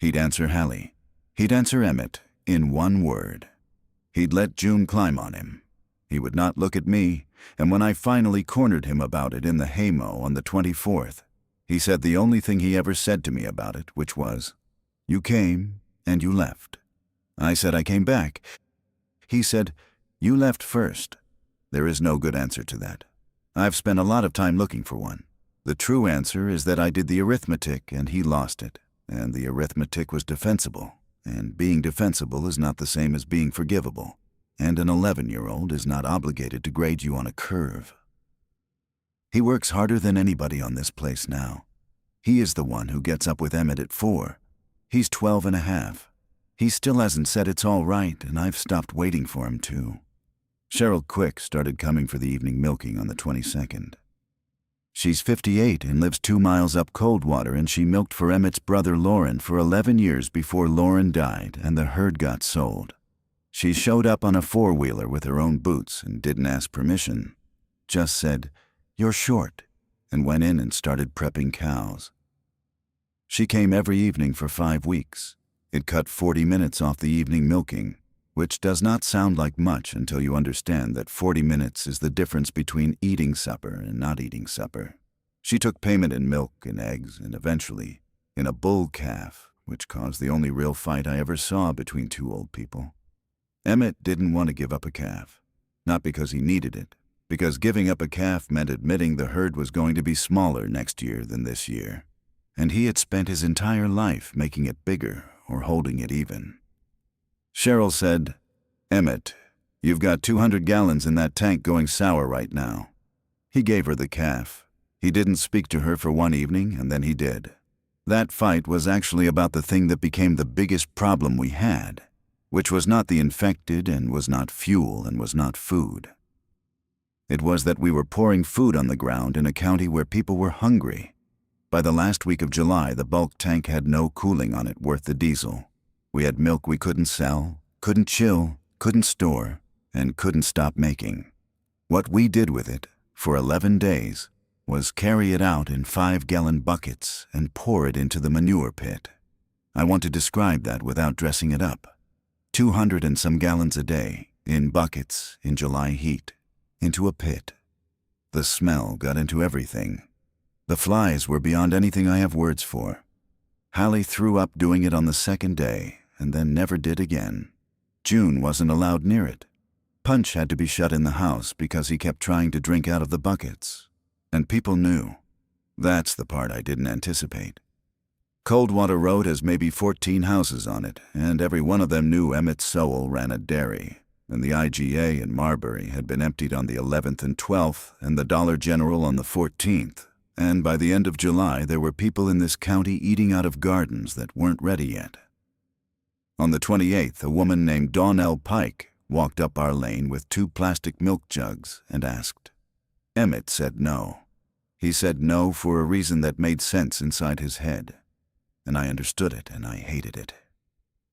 He'd answer Hallie. He'd answer Emmett in one word. He'd let June climb on him. He would not look at me, and when I finally cornered him about it in the haymow on the 24th, he said the only thing he ever said to me about it, which was, "You came and you left." I said I came back. He said, "You left first." There is no good answer to that. I've spent a lot of time looking for one. The true answer is that I did the arithmetic and he lost it, and the arithmetic was defensible, and being defensible is not the same as being forgivable, and an 11-year-old is not obligated to grade you on a curve. He works harder than anybody on this place now. He is the one who gets up with Emmett at 4. He's 12 and a half. He still hasn't said it's all right, and I've stopped waiting for him to. Cheryl Quick started coming for the evening milking on the 22nd. She's 58 and lives 2 miles up Coldwater, and she milked for Emmett's brother Lauren for 11 years before Lauren died and the herd got sold. She showed up on a 4-wheeler with her own boots and didn't ask permission. Just said, "You're short," and went in and started prepping cows. She came every evening for 5 weeks. It cut 40 minutes off the evening milking, which does not sound like much until you understand that 40 minutes is the difference between eating supper and not eating supper. She took payment in milk and eggs and eventually in a bull calf, which caused the only real fight I ever saw between 2 old people. Emmett didn't want to give up a calf, not because he needed it, because giving up a calf meant admitting the herd was going to be smaller next year than this year, and he had spent his entire life making it bigger or holding it even. Cheryl said, "Emmett, you've got 200 gallons in that tank going sour right now." He gave her the calf. He didn't speak to her for 1 evening, and then he did. That fight was actually about the thing that became the biggest problem we had, which was not the infected and was not fuel and was not food. It was that we were pouring food on the ground in a county where people were hungry. By the last week of July, the bulk tank had no cooling on it worth the diesel. We had milk we couldn't sell, couldn't chill, couldn't store, and couldn't stop making. What we did with it, for 11 days, was carry it out in 5-gallon buckets and pour it into the manure pit. I want to describe that without dressing it up. 200 and some gallons a day, in buckets, in July heat, into a pit. The smell got into everything. The flies were beyond anything I have words for. Hallie threw up doing it on the 2nd day, and then never did again. June wasn't allowed near it. Punch had to be shut in the house because he kept trying to drink out of the buckets. And people knew. That's the part I didn't anticipate. Coldwater Road has maybe 14 houses on it, and every one of them knew Emmett Sowell ran a dairy, and the IGA in Marbury had been emptied on the 11th and 12th, and the Dollar General on the 14th, And by the end of July, there were people in this county eating out of gardens that weren't ready yet. On the 28th, a woman named Donnell Pike walked up our lane with 2 plastic milk jugs and asked. Emmett said no. He said no for a reason that made sense inside his head. And I understood it, and I hated it.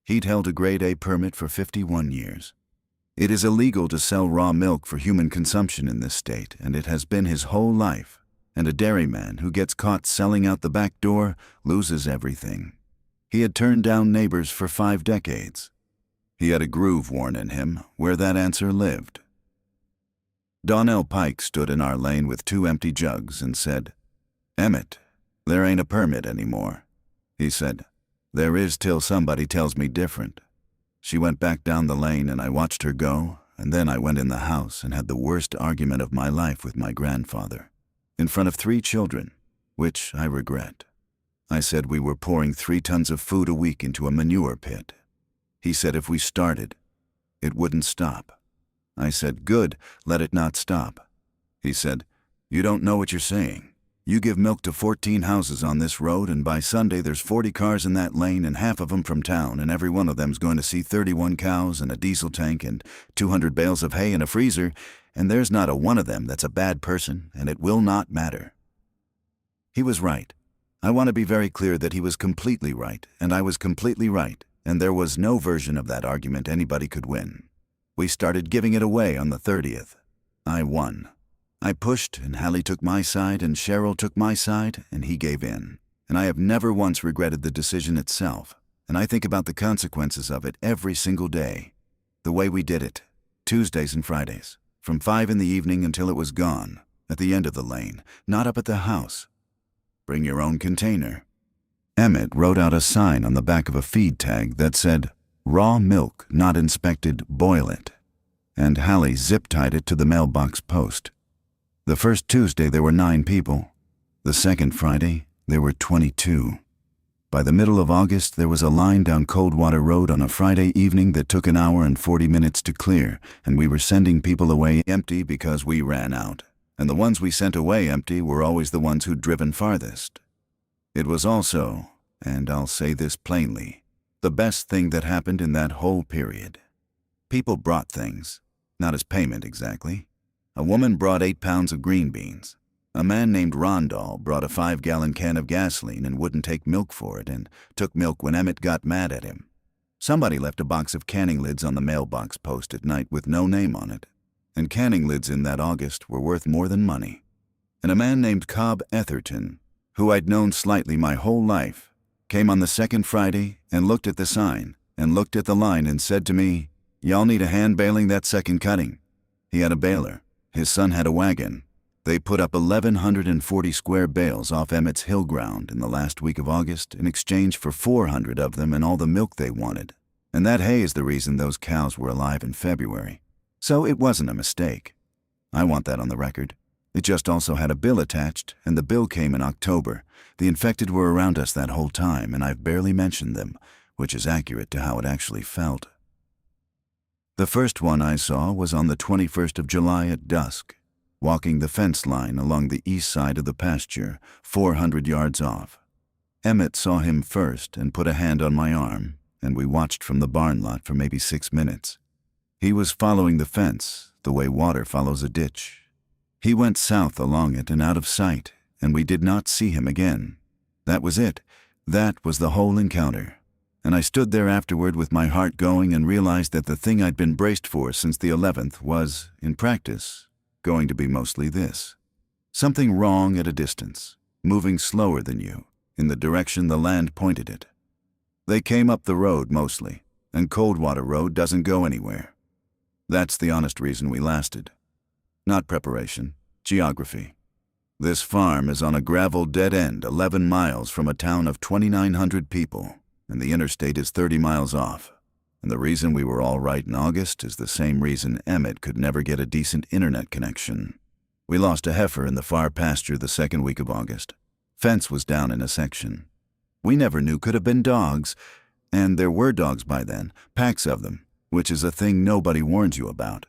He'd held a Grade A permit for 51 years. It is illegal to sell raw milk for human consumption in this state, and it has been his whole life. And a dairyman who gets caught selling out the back door loses everything. He had turned down neighbors for 5 decades. He had a groove worn in him where that answer lived. Donnell Pike stood in our lane with 2 empty jugs and said, Emmett, there ain't a permit anymore. He said, there is till somebody tells me different. She went back down the lane and I watched her go, and then I went in the house and had the worst argument of my life with my grandfather, in front of 3 children, which I regret. I said we were pouring 3 tons of food a week into a manure pit. He said if we started, it wouldn't stop. I said, good, let it not stop. He said, you don't know what you're saying. You give milk to 14 houses on this road, and by Sunday there's 40 cars in that lane, and half of them from town, and every one of them's going to see 31 cows and a diesel tank and 200 bales of hay and a freezer, and there's not a one of them that's a bad person, and it will not matter. He was right. I want to be very clear that he was completely right, and I was completely right, and there was no version of that argument anybody could win. We started giving it away on the 30th. I won. I pushed, and Hallie took my side, and Cheryl took my side, and he gave in. And I have never once regretted the decision itself, and I think about the consequences of it every single day. The way we did it, Tuesdays and Fridays, from 5 in the evening until it was gone, at the end of the lane, not up at the house. Bring your own container. Emmett wrote out a sign on the back of a feed tag that said, raw milk not inspected, boil it. And Hallie zip-tied it to the mailbox post. The first Tuesday there were 9 people. The second Friday there were 22. By the middle of August there was a line down Coldwater Road on a Friday evening that took an hour and 40 minutes to clear, and we were sending people away empty because we ran out. And the ones we sent away empty were always the ones who'd driven farthest. It was also, and I'll say this plainly, the best thing that happened in that whole period. People brought things, not as payment exactly. A woman brought 8 pounds of green beans. A man named Rondall brought a 5-gallon can of gasoline and wouldn't take milk for it, and took milk when Emmett got mad at him. Somebody left a box of canning lids on the mailbox post at night with no name on it, and canning lids in that August were worth more than money. And a man named Cobb Etherton, who I'd known slightly my whole life, came on the second Friday and looked at the sign and looked at the line and said to me, y'all need a hand baling that second cutting. He had a baler. His son had a wagon. They put up 1,140 square bales off Emmett's hill ground in the last week of August in exchange for 400 of them and all the milk they wanted. And that hay is the reason those cows were alive in February. So it wasn't a mistake. I want that on the record. It just also had a bill attached, and the bill came in October. The infected were around us that whole time, and I've barely mentioned them, which is accurate to how it actually felt. The first one I saw was on the 21st of July at dusk, walking the fence line along the east side of the pasture, 400 yards off. Emmett saw him first and put a hand on my arm, and we watched from the barn lot for maybe 6 minutes. He was following the fence, the way water follows a ditch. He went south along it and out of sight, and we did not see him again. That was it. That was the whole encounter. And I stood there afterward with my heart going and realized that the thing I'd been braced for since the 11th was, in practice, going to be mostly this. Something wrong at a distance, moving slower than you, in the direction the land pointed it. They came up the road mostly, and Coldwater Road doesn't go anywhere. That's the honest reason we lasted. Not preparation, geography. This farm is on a gravel dead end 11 miles from a town of 2,900 people, and the interstate is 30 miles off. And the reason we were all right in August is the same reason Emmett could never get a decent internet connection. We lost a heifer in the far pasture the second week of August. Fence was down in a section. We never knew could have been dogs, and there were dogs by then, packs of them, which is a thing nobody warns you about.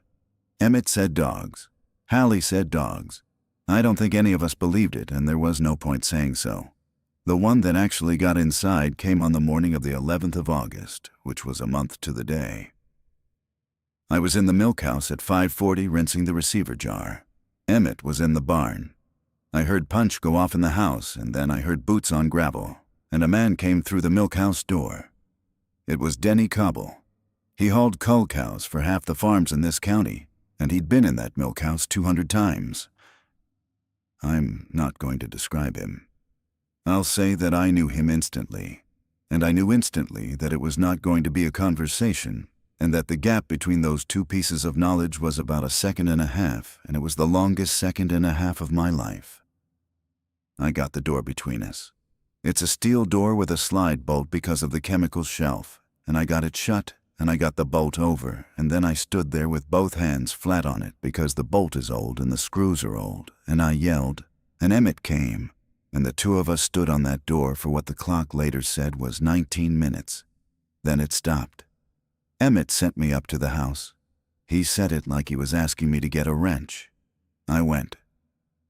Emmett said dogs. Hallie said dogs. I don't think any of us believed it, and there was no point saying so. The one that actually got inside came on the morning of the 11th of August, which was a month to the day. I was in the milk house at 5:40 rinsing the receiver jar. Emmett was in the barn. I heard Punch go off in the house, and then I heard boots on gravel, and a man came through the milk house door. It was Denny Cobble. He hauled cull cows for half the farms in this county, and he'd been in that milk house 200 times. I'm not going to describe him. I'll say that I knew him instantly, and I knew instantly that it was not going to be a conversation, and that the gap between those two pieces of knowledge was about a second and a half, and it was the longest second and a half of my life. I got the door between us. It's a steel door with a slide bolt because of the chemical shelf, and I got it shut, and I got the bolt over, and then I stood there with both hands flat on it because the bolt is old and the screws are old, and I yelled, and Emmett came, and the two of us stood on that door for what the clock later said was 19 minutes. Then it stopped. Emmett sent me up to the house. He said it like he was asking me to get a wrench. I went.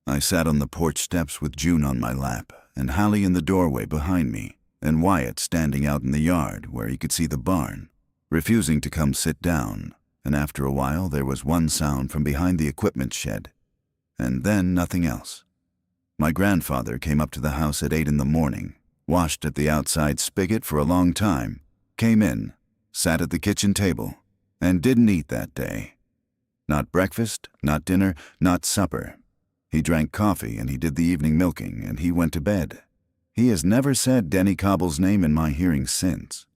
I sat on the porch steps with June on my lap, and Hallie in the doorway behind me, and Wyatt standing out in the yard where he could see the barn, refusing to come sit down, and after a while there was one sound from behind the equipment shed, and then nothing else. My grandfather came up to the house at 8 in the morning, washed at the outside spigot for a long time, came in, sat at the kitchen table, and didn't eat that day. Not breakfast, not dinner, not supper. He drank coffee and he did the evening milking and he went to bed. He has never said Denny Cobble's name in my hearing since.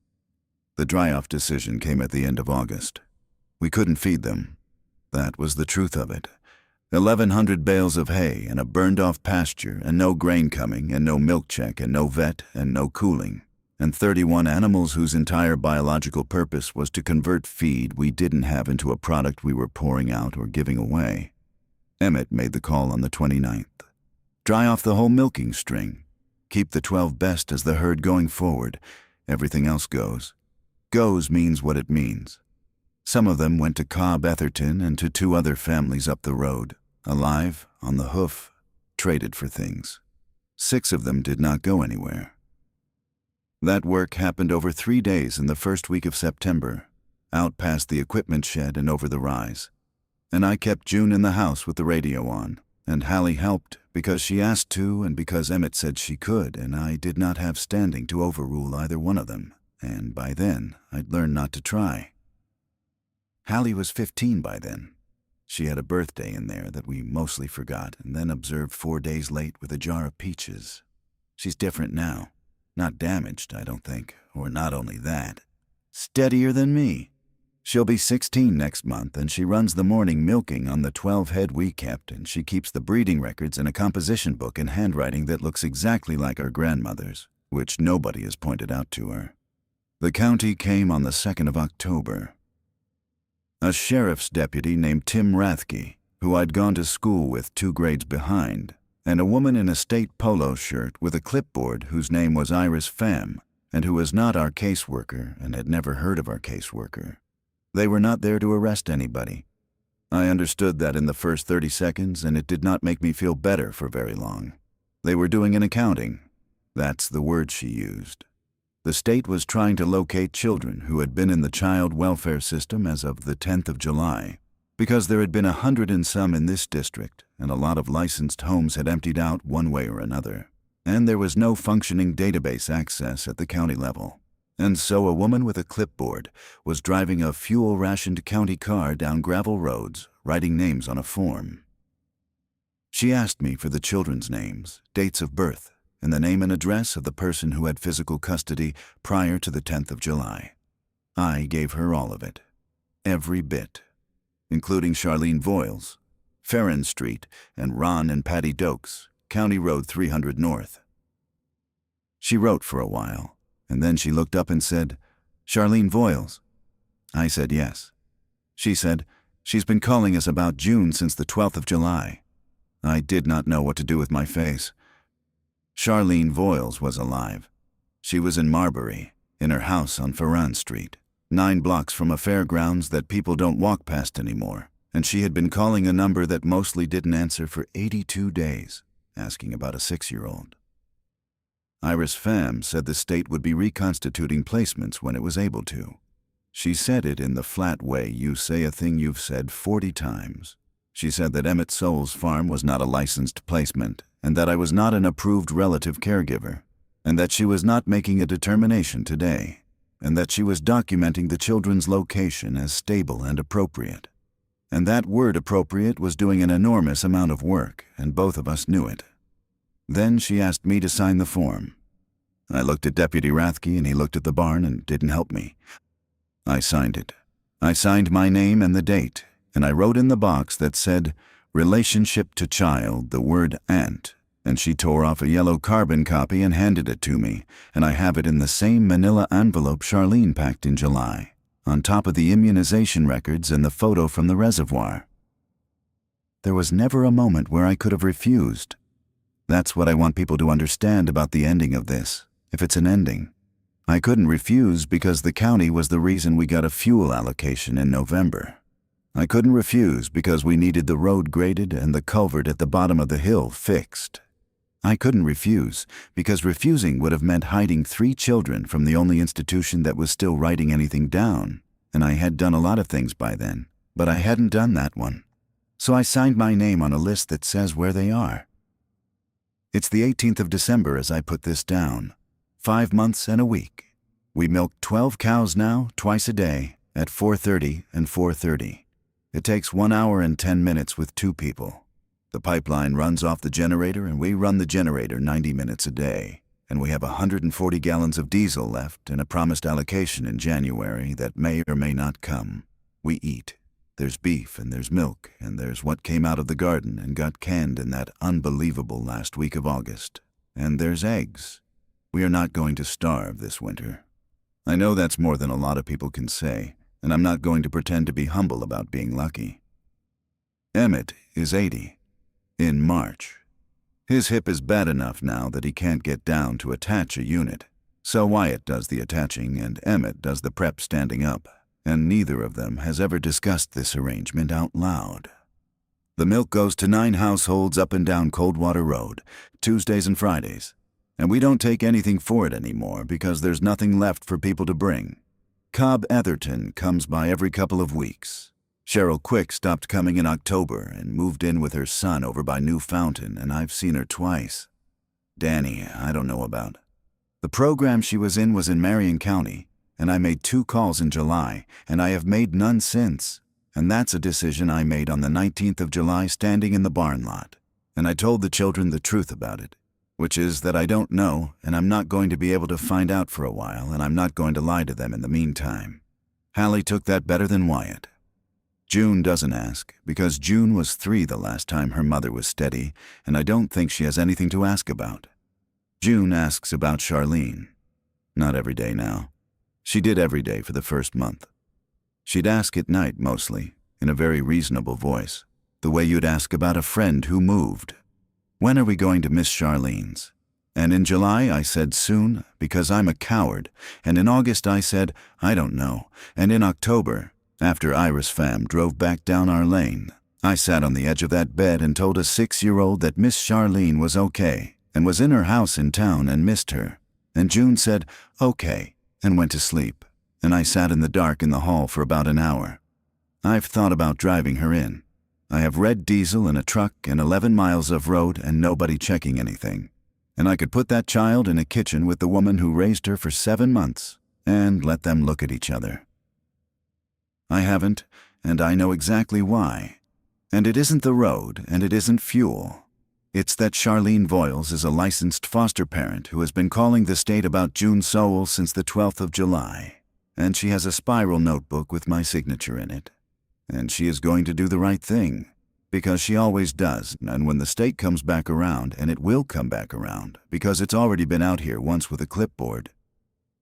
The dry-off decision came at the end of August. We couldn't feed them. That was the truth of it. 1,100 bales of hay and a burned-off pasture and no grain coming and no milk check and no vet and no cooling, and 31 animals whose entire biological purpose was to convert feed we didn't have into a product we were pouring out or giving away. Emmett made the call on the 29th. Dry off the whole milking string. Keep the 12 best as the herd going forward. Everything else goes. Goes means what it means. Some of them went to Cobb Etherton and to 2 other families up the road, alive, on the hoof, traded for things. 6 of them did not go anywhere. That work happened over 3 days in the first week of September, out past the equipment shed and over the rise. And I kept June in the house with the radio on, and Hallie helped because she asked to and because Emmett said she could, and I did not have standing to overrule either one of them, and by then I'd learned not to try. Hallie was 15 by then. She had a birthday in there that we mostly forgot and then observed 4 days late with a jar of peaches. She's different now. Not damaged, I don't think, or not only that. Steadier than me. She'll be 16 next month, and she runs the morning milking on the 12 head we kept, and she keeps the breeding records in a composition book in handwriting that looks exactly like our grandmother's, which nobody has pointed out to her. The county came on the 2nd of October. A sheriff's deputy named Tim Rathke, who I'd gone to school with 2 grades behind, and a woman in a state polo shirt with a clipboard whose name was Iris Pham, and who was not our caseworker and had never heard of our caseworker. They were not there to arrest anybody. I understood that in the first 30 seconds, and it did not make me feel better for very long. They were doing an accounting. That's the word she used. The state was trying to locate children who had been in the child welfare system as of the 10th of July, because there had been 100 and some in this district, and a lot of licensed homes had emptied out one way or another, and there was no functioning database access at the county level. And so a woman with a clipboard was driving a fuel-rationed county car down gravel roads, writing names on a form. She asked me for the children's names, dates of birth, and the name and address of the person who had physical custody prior to the 10th of July. I gave her all of it. Every bit. Including Charlene Voiles, Farron Street, and Ron and Patty Dokes, County Road 300 North. She wrote for a while, and then she looked up and said, "Charlene Voiles." I said yes. She said, "She's been calling us about June since the 12th of July. I did not know what to do with my face. Charlene Voiles was alive. She was in Marbury, in her house on Farron Street, 9 blocks from a fairgrounds that people don't walk past anymore, and she had been calling a number that mostly didn't answer for 82 days, asking about a 6-year-old. Iris Pham said the state would be reconstituting placements when it was able to. She said it in the flat way you say a thing you've said 40 times. She said that Emmett Soul's farm was not a licensed placement, and that I was not an approved relative caregiver, and that she was not making a determination today, and that she was documenting the children's location as stable and appropriate. And that word appropriate was doing an enormous amount of work, and both of us knew it. Then she asked me to sign the form. I looked at Deputy Rathke and he looked at the barn and didn't help me. I signed it. I signed my name and the date, and I wrote in the box that said, relationship to child, the word aunt, and she tore off a yellow carbon copy and handed it to me, and I have it in the same manila envelope Charlene packed in July, on top of the immunization records and the photo from the reservoir. There was never a moment where I could have refused. That's what I want people to understand about the ending of this, if it's an ending. I couldn't refuse because the county was the reason we got a fuel allocation in November. I couldn't refuse because we needed the road graded and the culvert at the bottom of the hill fixed. I couldn't refuse because refusing would have meant hiding 3 children from the only institution that was still writing anything down, and I had done a lot of things by then, but I hadn't done that one. So I signed my name on a list that says where they are. It's the 18th of December as I put this down. 5 months and a week. We milk 12 cows now, twice a day, at 4:30 and 4:30. It takes 1 hour and 10 minutes with 2 people. The pipeline runs off the generator and we run the generator 90 minutes a day. And we have 140 gallons of diesel left and a promised allocation in January that may or may not come. We eat. There's beef and there's milk and there's what came out of the garden and got canned in that unbelievable last week of August. And there's eggs. We are not going to starve this winter. I know that's more than a lot of people can say, and I'm not going to pretend to be humble about being lucky. Emmett is 80. In March. His hip is bad enough now that he can't get down to attach a unit, so Wyatt does the attaching and Emmett does the prep standing up, and neither of them has ever discussed this arrangement out loud. The milk goes to 9 households up and down Coldwater Road, Tuesdays and Fridays. And we don't take anything for it anymore because there's nothing left for people to bring. Cobb Etherton comes by every couple of weeks. Cheryl Quick stopped coming in October and moved in with her son over by New Fountain, and I've seen her twice. Danny, I don't know about. The program she was in was in Marion County, and I made 2 calls in July, and I have made none since. And that's a decision I made on the 19th of July standing in the barn lot. And I told the children the truth about it. Which is that I don't know, and I'm not going to be able to find out for a while, and I'm not going to lie to them in the meantime. Hallie took that better than Wyatt. June doesn't ask, because June was 3 the last time her mother was steady, and I don't think she has anything to ask about. June asks about Charlene. Not every day now. She did every day for the first month. She'd ask at night mostly, in a very reasonable voice, the way you'd ask about a friend who moved. When are we going to miss Charlene's? And in July I said soon, because I'm a coward, and in August I said, I don't know, and in October, after Iris Pham drove back down our lane, I sat on the edge of that bed and told a 6-year-old that Miss Charlene was okay, and was in her house in town and missed her. And June said, okay, and went to sleep, and I sat in the dark in the hall for about an hour. I've thought about driving her in. I have red diesel in a truck and 11 miles of road and nobody checking anything. And I could put that child in a kitchen with the woman who raised her for 7 months and let them look at each other. I haven't, and I know exactly why. And it isn't the road, and it isn't fuel. It's that Charlene Voiles is a licensed foster parent who has been calling the state about June Sowell since the 12th of July. And she has a spiral notebook with my signature in it. And she is going to do the right thing, because she always does, and when the state comes back around, and it will come back around, because it's already been out here once with a clipboard.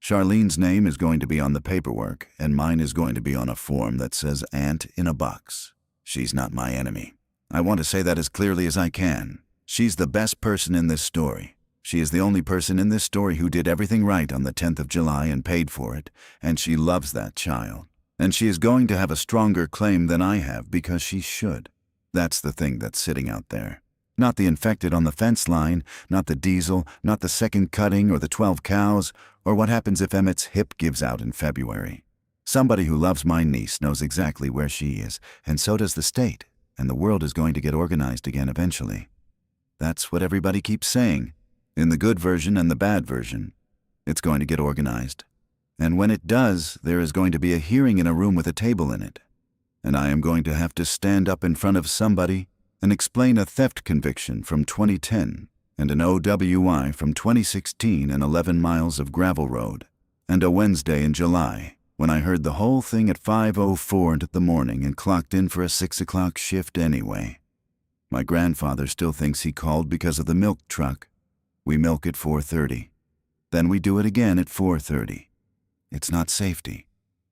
Charlene's name is going to be on the paperwork, and mine is going to be on a form that says Aunt in a box. She's not my enemy. I want to say that as clearly as I can. She's the best person in this story. She is the only person in this story who did everything right on the 10th of July and paid for it, and she loves that child. And she is going to have a stronger claim than I have because she should. That's the thing that's sitting out there. Not the infected on the fence line, not the diesel, not the second cutting or the 12 cows, or what happens if Emmett's hip gives out in February. Somebody who loves my niece knows exactly where she is, and so does the state, and the world is going to get organized again eventually. That's what everybody keeps saying. In the good version and the bad version, it's going to get organized. And when it does, there is going to be a hearing in a room with a table in it. And I am going to have to stand up in front of somebody and explain a theft conviction from 2010 and an OWI from 2016 and 11 miles of gravel road, and a Wednesday in July when I heard the whole thing at 5:04 in the morning and clocked in for a 6 o'clock shift anyway. My grandfather still thinks he called because of the milk truck. We milk at 4:30. Then we do it again at 4:30. It's not safety.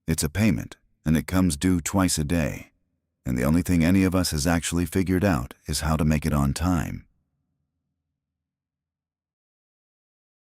It's a payment, and it comes due twice a day. And the only thing any of us has actually figured out is how to make it on time.